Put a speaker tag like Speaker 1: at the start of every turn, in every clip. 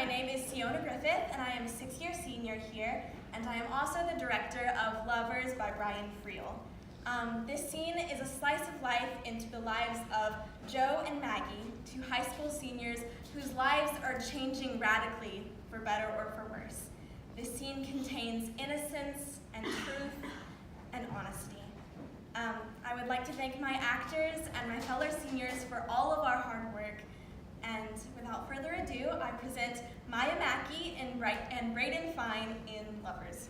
Speaker 1: my name is Seona Griffith, and I am a 6-year senior here, and I am also the director of Lovers by Brian Friel. This scene is a slice of life into the lives of Joe and Maggie, two high school seniors whose lives are changing radically, for better or for worse. This scene contains innocence and truth and honesty. I would like to thank my actors and my fellow seniors for all of our hard work. And without further ado, I present Maya Mackey and Brayden Fine in Lovers.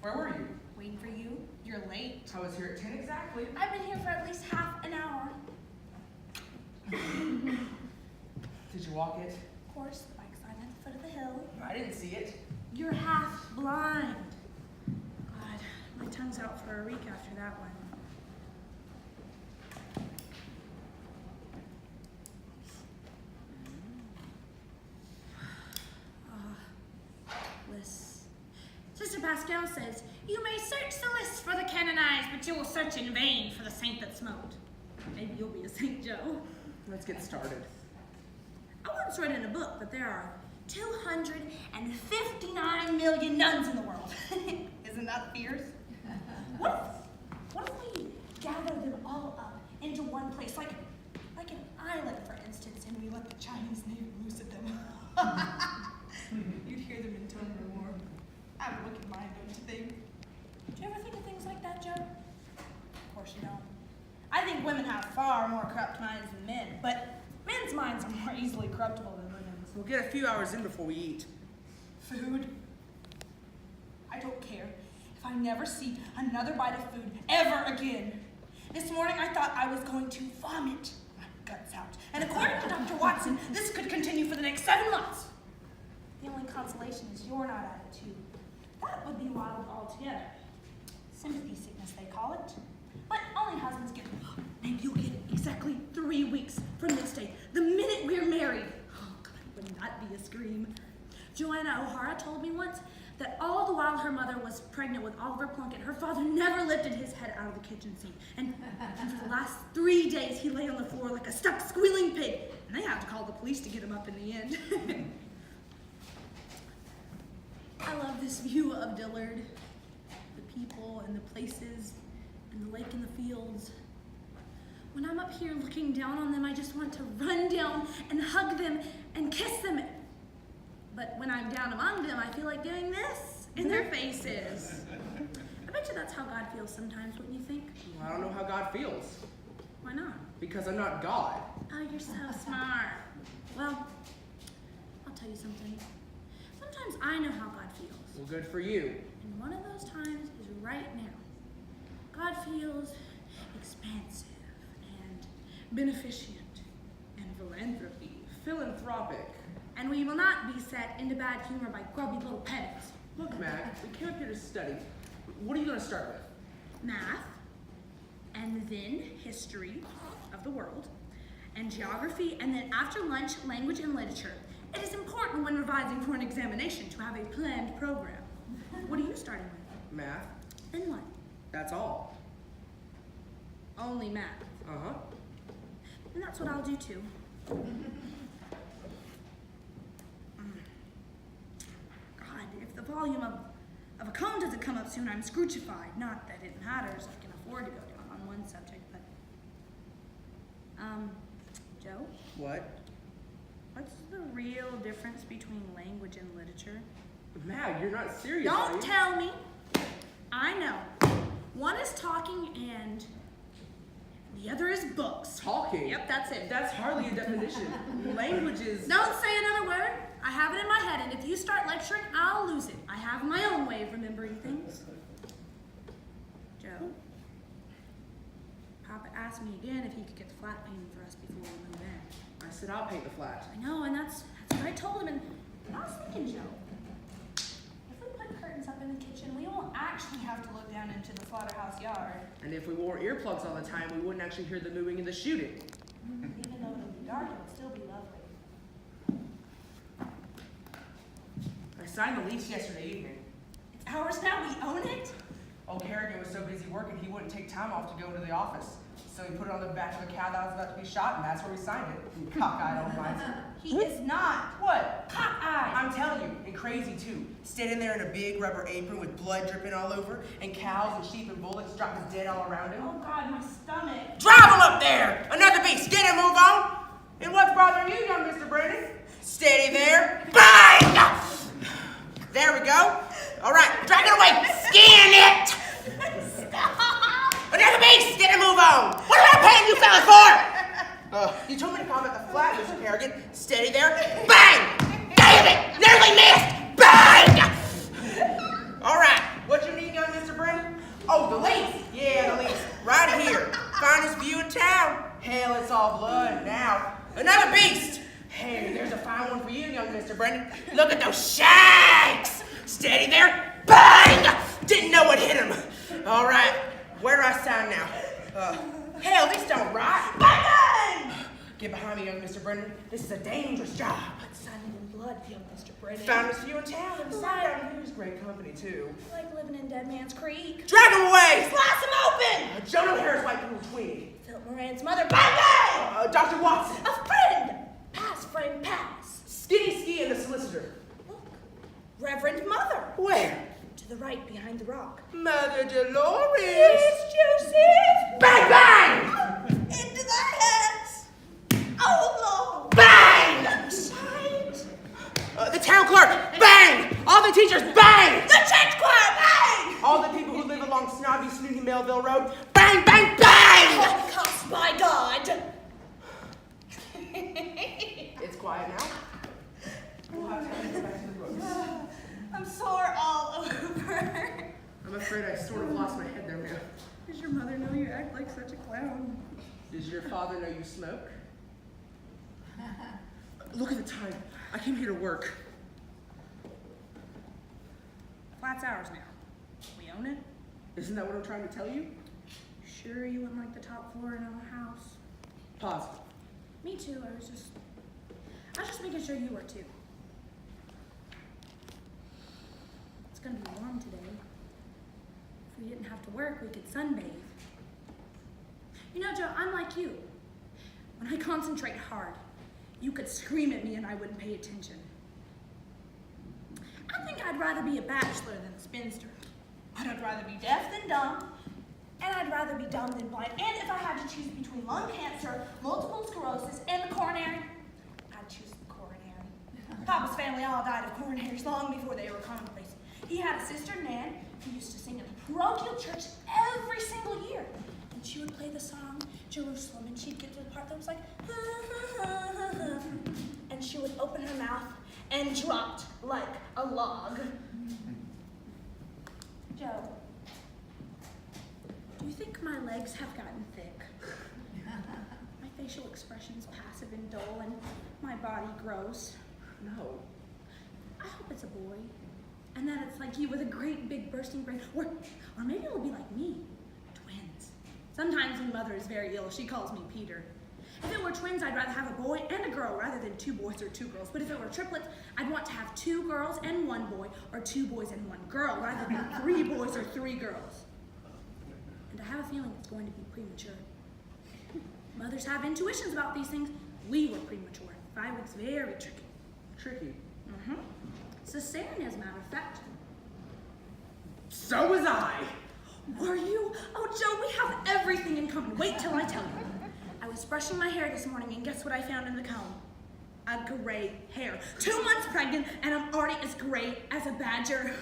Speaker 2: Where were you?
Speaker 1: Waiting for you. You're late.
Speaker 2: I was here at 10 exactly.
Speaker 1: I've been here for at least half an hour.
Speaker 2: Did you walk it?
Speaker 1: Of course, the bike sign at the foot of the hill.
Speaker 2: I didn't see it.
Speaker 1: You're half blind. God, my tongue's out for a week after that one. Lists. Sister Pascal says, "You may search the list for the canonized, but you will search in vain for the saint that smote." Maybe you'll be a Saint Joe.
Speaker 2: Let's get started.
Speaker 1: I once read in a book that there are 259 million nuns in the world. Isn't that fierce? What if we gather them all up into one place, like an island, for instance, and we let the Chinese navy loose at them? You'd hear them intone no more. I have a wicked mind, don't you think? Do you ever think of things like that, Joe? Of course you don't. I think women have far more corrupt minds than men, but men's minds are more easily corruptible than women's.
Speaker 2: We'll get a few hours in before we eat.
Speaker 1: Food? I don't care if I never see another bite of food ever again. This morning I thought I was going to vomit my guts out. And according to Dr. Watson, this could continue for the next 7 months. The only consolation is you're not at it too. That would be wild altogether. Sympathy sickness, they call it. But only husbands get it. Maybe you'll get it exactly 3 weeks from this day, the minute we're married. Oh, God, wouldn't that be a scream? Joanna O'Hara told me once that all the while her mother was pregnant with Oliver Plunkett, her father never lifted his head out of the kitchen sink. And for the last 3 days, he lay on the floor like a stuck, squealing pig. And they had to call the police to get him up in the end. I love this view of Dillard. The people and the places and the lake and the fields. When I'm up here looking down on them, I just want to run down and hug them and kiss them. But when I'm down among them, I feel like doing this in their faces. I bet you that's how God feels sometimes, wouldn't you think?
Speaker 2: Well, I don't know how God feels.
Speaker 1: Why not?
Speaker 2: Because I'm not God.
Speaker 1: Oh, you're so smart. Well, I'll tell you something. Sometimes I know how God feels.
Speaker 2: Well, good for you.
Speaker 1: And one of those times is right now. God feels expansive and beneficent and
Speaker 2: philanthropic.
Speaker 1: And we will not be set into bad humor by grubby little pedants.
Speaker 2: Look, Mac, we came up here to study. What are you going to start with?
Speaker 1: Math, and then history of the world, and geography, and then after lunch, language and literature. It is important when revising for an examination to have a planned program. What are you starting with?
Speaker 2: Math.
Speaker 1: Then what?
Speaker 2: That's all.
Speaker 1: Only math.
Speaker 2: Uh-huh.
Speaker 1: And that's what I'll do too. God, if the volume of a cone doesn't come up soon, I'm scroochified. Not that it matters, I can afford to go down on one subject, but... Joe?
Speaker 2: What?
Speaker 1: What's the real difference between language and literature?
Speaker 2: Mag, you're not serious,
Speaker 1: Don't tell me. I know. One is talking and the other is books.
Speaker 2: Talking?
Speaker 1: Yep, that's it.
Speaker 2: That's hardly a definition. Language is...
Speaker 1: Don't say another word. I have it in my head, and if you start lecturing, I'll lose it. I have my own way of remembering things. Joe? Papa asked asked me again if he could get the flat painted for us before we move in.
Speaker 2: I said I'll paint the flat.
Speaker 1: I know, and that's what I told him. And I was thinking, Joe, if we put curtains up in the kitchen, we won't actually have to look down into the slaughterhouse yard.
Speaker 2: And if we wore earplugs all the time, we wouldn't actually hear the mooing and the shooting.
Speaker 1: Even though it'll be dark, it'll still be lovely.
Speaker 2: I signed the lease yesterday evening.
Speaker 1: It's ours now. We own it.
Speaker 2: Old Kerrigan was so busy working, he wouldn't take time off to go to the office. So he put it on the back of a cow that was about to be shot, and that's where we signed it. Cockeyed old miser.
Speaker 1: He is not.
Speaker 2: What?
Speaker 1: Cockeyed.
Speaker 2: I'm telling you, and crazy too. Standing there in a big rubber apron with blood dripping all over, and cows and sheep and bullocks dropping dead all around him.
Speaker 1: Oh God, my stomach.
Speaker 2: Drive him up there! Another beast, get him, move on! And what's bothering you, young Mr. Brennan? Steady there. Bang! There we go. All right, drag it away. Skin it!
Speaker 1: Stop!
Speaker 2: Another beast, get him, move on! What am I paying you fellas for? You told me to come at the flat, Mr. Kerrigan. Steady there. Bang! Damn it! Nearly missed! Bang! All right, what you need, young Mr. Brennan? Oh, the lease. Yeah, the lease. Right here. Finest view in town. Hell, it's all blood now. Another beast. Hey, there's a fine one for you, young Mr. Brennan. Look at those shanks. Steady there. Bang! Didn't know what hit him. All right, where do I sign now? Hell, these don't right. Bang! Get behind me, young Mr. Brennan. This is a dangerous job.
Speaker 1: But signing in blood, young Mr. Brennan.
Speaker 2: Finest view in town. And the side down here is great company, too.
Speaker 1: I like living in Dead Man's Creek.
Speaker 2: Drag him away!
Speaker 1: Slice him open!
Speaker 2: Jonah Harris White Pool Twig.
Speaker 1: Philip Moran's mother. Bang bang!
Speaker 2: Dr. Watson.
Speaker 1: A friend! Pass, friend, pass.
Speaker 2: Skinny Ski and the solicitor.
Speaker 1: Look. Reverend Mother.
Speaker 2: Where?
Speaker 1: To the right, behind the rock.
Speaker 2: Mother Dolores.
Speaker 1: It's Joseph!
Speaker 2: Bang, bang!
Speaker 1: Into the heads! Oh, Lord!
Speaker 2: Bang!
Speaker 1: Sight!
Speaker 2: The town clerk. Bang! All the teachers. Bang!
Speaker 1: The church choir! Bang!
Speaker 2: All the people who live along snobby, snooty Melville Road. Bang, bang, bang!
Speaker 1: Holocaust by God!
Speaker 2: It's quiet now. We'll have time to go back to the books.
Speaker 1: I'm sore all over.
Speaker 2: I'm afraid I sort of lost my head there, ma'am.
Speaker 1: Does your mother know you act like such a clown?
Speaker 2: Does your father know you smoke? Look at the time. I came here to work.
Speaker 1: Flat's ours now. We own it?
Speaker 2: Isn't that what I'm trying to tell you?
Speaker 1: Sure you wouldn't like the top floor in our house?
Speaker 2: Pause.
Speaker 1: Me too, I was just making sure you were too. It's gonna be warm today. If we didn't have to work, we could sunbathe. You know, Joe, I'm like you. When I concentrate hard, you could scream at me and I wouldn't pay attention. I think I'd rather be a bachelor than a spinster. I'd rather be deaf than dumb, and I'd rather be dumb than blind. And if I had to choose between lung cancer, multiple sclerosis, and the coronary, I'd choose the coronary. Papa's family all died of coronaries long before they were commonplace. He had a sister, Nan, who used to sing at the parochial church every single year. And she would play the song, Jerusalem, and she'd get to the part that was like, and she would open her mouth and dropped like a log. Joe, do you think my legs have gotten thick? My facial expression's passive and dull, and my body gross.
Speaker 2: No.
Speaker 1: I hope it's a boy, and that it's like you with a great big bursting brain, or maybe it'll be like me, twins. Sometimes when mother is very ill, she calls me Peter. If it were twins, I'd rather have a boy and a girl rather than 2 boys or 2 girls. But if it were triplets, I'd want to have 2 girls and 1 boy, or 2 boys and 1 girl, rather than 3 boys or 3 girls. And I have a feeling it's going to be premature. Mothers have intuitions about these things. We were premature. 5 weeks, very tricky.
Speaker 2: Tricky.
Speaker 1: Cesarean, as a matter of fact.
Speaker 2: So was I.
Speaker 1: Were you? Oh, Joe, we have everything in common. Wait till I tell you. I was brushing my hair this morning, and guess what I found in the comb? A gray hair. 2 months pregnant, and I'm already as gray as a badger.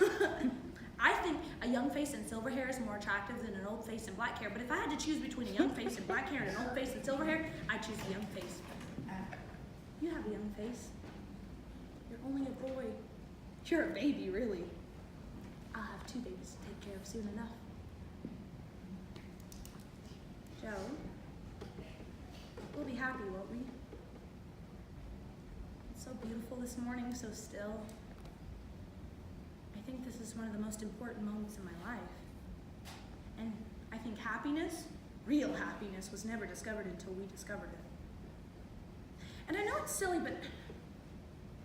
Speaker 1: I think a young face and silver hair is more attractive than an old face and black hair, but if I had to choose between a young face and black hair and an old face and silver hair, I'd choose the young face. You have a young face. You're only a boy. You're a baby, really. I'll have 2 babies to take care of soon enough. Joe, We'll be happy, won't we? It's so beautiful this morning, so still. I think this is one of the most important moments in my life. And I think happiness, real happiness, was never discovered until we discovered it. And I know it's silly, but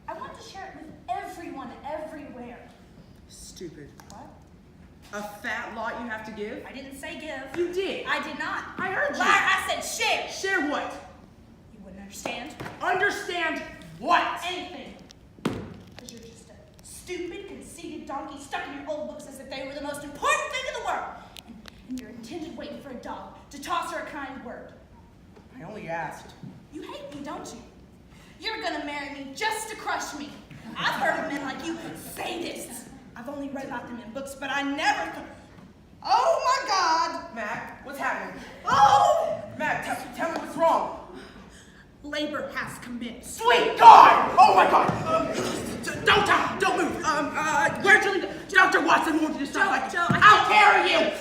Speaker 1: I want to share it with everyone, everywhere.
Speaker 2: Stupid.
Speaker 1: What?
Speaker 2: A fat lot you have to give?
Speaker 1: I didn't say give.
Speaker 2: You did.
Speaker 1: I did not.
Speaker 2: I heard you.
Speaker 1: Liar, I said share.
Speaker 2: Share what?
Speaker 1: You wouldn't understand.
Speaker 2: Understand what?
Speaker 1: Anything. Because you're just a stupid, conceited donkey stuck in your old books as if they were the most important thing in the world. And you're intended waiting for a dog to toss her a kind word.
Speaker 2: I only asked.
Speaker 1: You hate me, don't you? You're gonna marry me just to crush me. I've heard of men like you, sadists. I've only read about them in books, but I never thought. Oh my God!
Speaker 2: Mag, what's happening?
Speaker 1: Oh!
Speaker 2: Mag, tell me what's wrong.
Speaker 1: Labor has commenced.
Speaker 2: Sweet God! Oh my God! Don't move. Where'd you leave Dr. Watson wanted you to stop like
Speaker 1: Joe,
Speaker 2: I'll carry you!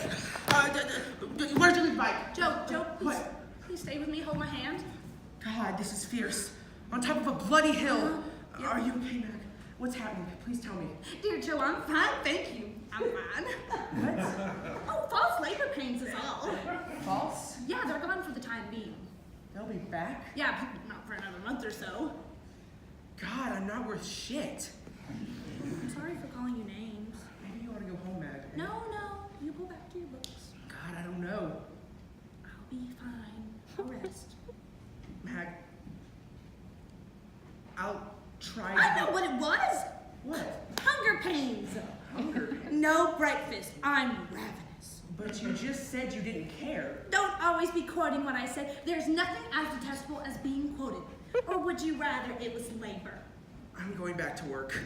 Speaker 2: Where'd you leave the bike?
Speaker 1: Joe, please,
Speaker 2: What?
Speaker 1: please stay with me, hold my hand.
Speaker 2: God, this is fierce. On top of a bloody hill.
Speaker 1: Yeah.
Speaker 2: Are you okay, Mag? What's happening? Please tell me.
Speaker 1: Dear Joe, I'm fine, thank you. I'm fine.
Speaker 2: What?
Speaker 1: Oh, false labor pains is all.
Speaker 2: False?
Speaker 1: Yeah, they're gone for the time being.
Speaker 2: They'll be back?
Speaker 1: Yeah, not for another month or so.
Speaker 2: God, I'm not worth shit.
Speaker 1: I'm sorry for calling you names.
Speaker 2: Maybe you ought to go home, Mag.
Speaker 1: No, you go back to your books.
Speaker 2: God, I don't know.
Speaker 1: I'll be fine. I'll rest.
Speaker 2: Mag, I'll try
Speaker 1: I
Speaker 2: to
Speaker 1: know what it was.
Speaker 2: What?
Speaker 1: Hunger pains.
Speaker 2: Hunger.
Speaker 1: No breakfast. I'm ravenous.
Speaker 2: But you just said you didn't care.
Speaker 1: Don't always be quoting what I said. There's nothing as detestable as being quoted. Or would you rather it was labor?
Speaker 2: I'm going back to work.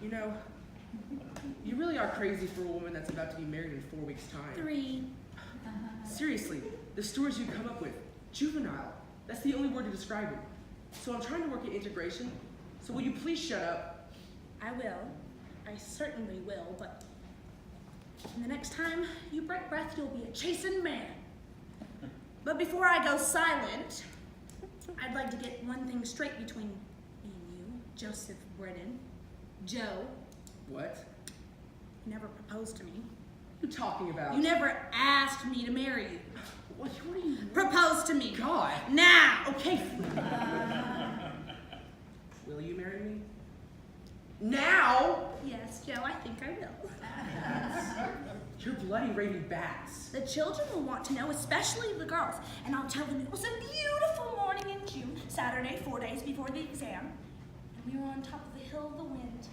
Speaker 2: You know, you really are crazy for a woman that's about to be married in 4 weeks' time.
Speaker 1: 3.
Speaker 2: Seriously, the stories you come up with, juvenile. That's the only word to describe it. So I'm trying to work at integration. So will you please shut up?
Speaker 1: I will. I certainly will, but the next time you break breath, you'll be a chastened man. But before I go silent, I'd like to get one thing straight between me and you, Joseph Brennan. Joe,
Speaker 2: What?
Speaker 1: you never proposed to me.
Speaker 2: What are you talking about?
Speaker 1: You never asked me to marry you.
Speaker 2: What are you?
Speaker 1: Propose to me.
Speaker 2: God.
Speaker 1: Now.
Speaker 2: Okay. Will you marry me? Now?
Speaker 1: Yes, Joe, I think I will.
Speaker 2: You're bloody raving bats.
Speaker 1: The children will want to know, especially the girls, and I'll tell them it was a beautiful morning in June, Saturday, 4 days before the exam, and we were on top of the hill of the wind,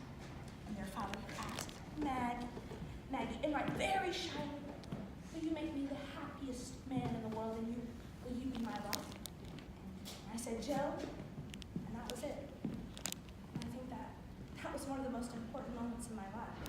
Speaker 1: and their father asked, Maggie, in my very shy way, will you make me the happiest man in the world, and will you be my love? And I said, Joe, and that was it. And I think that was one of the most important moments in my life.